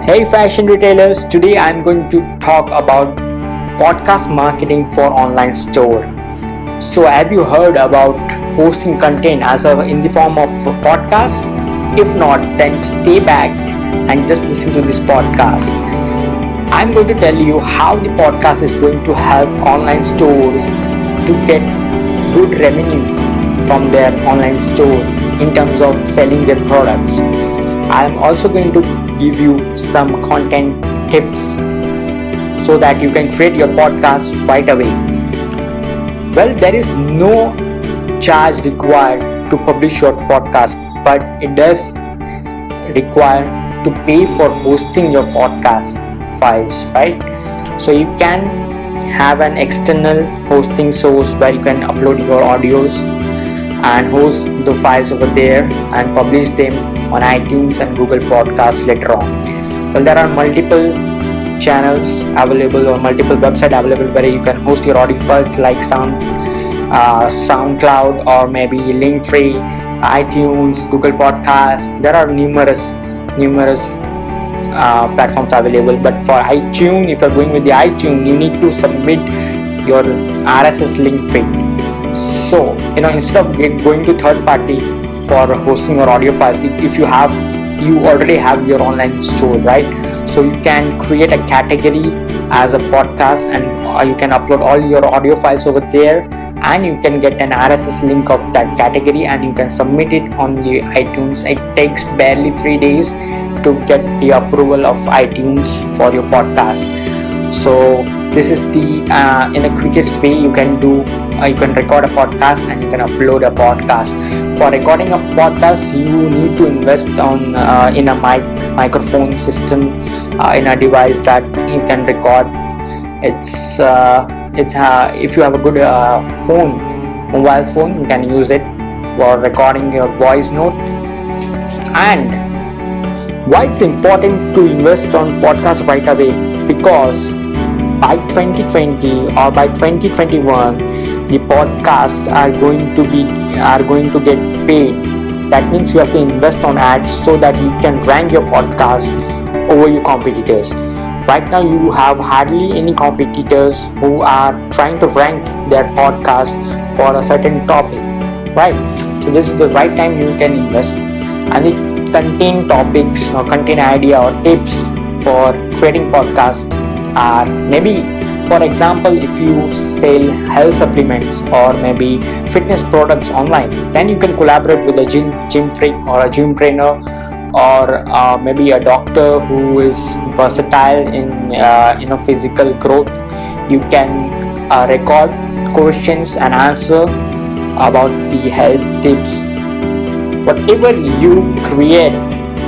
Hey fashion retailers, today I'm going to talk about podcast marketing for online store. So have you heard about posting content in the form of a podcast? If not, then stay back and just listen to this podcast. I'm going to tell you how the podcast is going to help online stores to get good revenue from their online store in terms of selling their products. I'm also going to give you some content tips so that you can create your podcast right away. Well, there is no charge required to publish your podcast, but it does require to pay for hosting your podcast files, right? So you can have an external hosting source where you can upload your audios and host the files over there and publish them on iTunes and Google Podcasts later on. Well, there are multiple channels available or multiple websites available where you can host your audio files like SoundCloud or maybe Linktree, iTunes, Google Podcasts. There are numerous platforms available, but for iTunes, if you're going with the iTunes, you need to submit your RSS link feed. So instead of going to third party for hosting your audio files, if you already have your online store, right? So you can create a category as a podcast and you can upload all your audio files over there, and you can get an RSS link of that category and you can submit it on the iTunes. It takes barely 3 days to get the approval of iTunes for your podcast. So this is the in a quickest way you can do. You can record a podcast and you can upload a podcast. For recording a podcast, you need to invest in a microphone system, in a device that you can record. It's if you have a good mobile phone, you can use it for recording your voice note. And why it's important to invest on podcast right away? Because by 2020 or by 2021, the podcasts are going to get paid. That means you have to invest on ads so that you can rank your podcast over your competitors. Right now you have hardly any competitors who are trying to rank their podcast for a certain topic, right? So this is the right time you can invest, and it contain topics or contain idea or tips for creating podcast are maybe, for example, if you sell health supplements or maybe fitness products online, then you can collaborate with a gym freak or a gym trainer or maybe a doctor who is versatile in physical growth. You can record questions and answer about the health tips. Whatever you create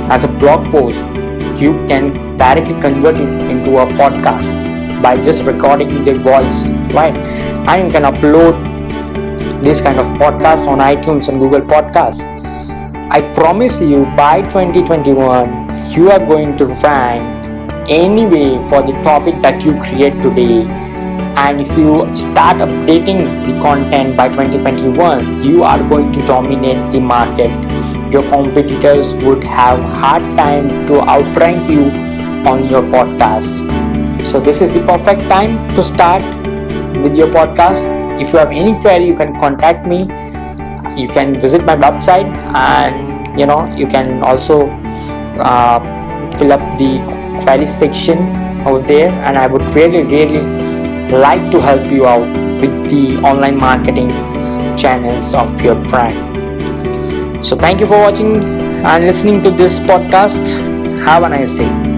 as a blog post, you can directly convert it into a podcast by just recording the voice, right? And you can upload this kind of podcast on iTunes and Google Podcasts. I promise you, by 2021, you are going to rank anyway for the topic that you create today. And if you start updating the content by 2021, you are going to dominate the market. Your competitors would have hard time to outrank you on your podcast. So this is the perfect time to start with your podcast. If you have any query, you can contact me. You can visit my website, and you can also fill up the query section over there, and I would really like to help you out with the online marketing channels of your brand. So thank you for watching and listening to this podcast. Have a nice day.